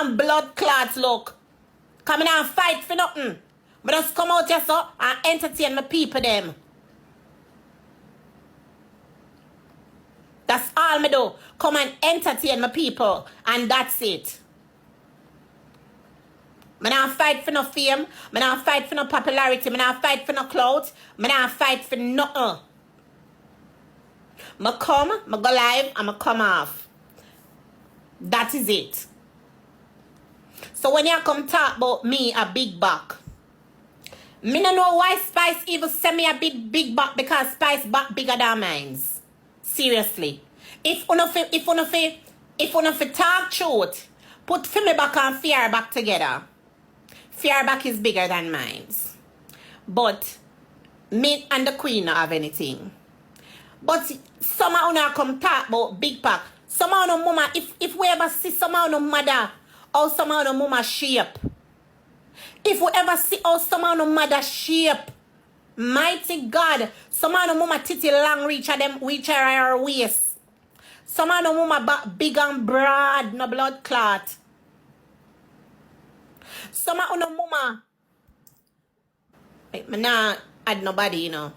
and blood clots, look. Come in and fight for nothing. But just come out here so and entertain my people them. That's all me do. Come and entertain my people. And that's it. Me not fight for no fame. Me not fight for no popularity. Me not fight for no clout. Me not fight for nothing. Me come, me go live, and me come off. That is it. So when you come talk about me a big back, me no know why Spice even send me a big back because Spice back bigger than mine. Seriously. If una fi talk truth, put for me back and fear back together. Fear back is bigger than mine. But me and the queen don't have anything. But some of you come talk about big pack. Some of you mama, if we ever see some of you mother or some of you mama shape. If we ever see how some of you mother shape, mighty God, some of you mama titty long reach her waist. Some of you mama back big and broad, no blood clot. Some of you mama, me nah add nobody, you know.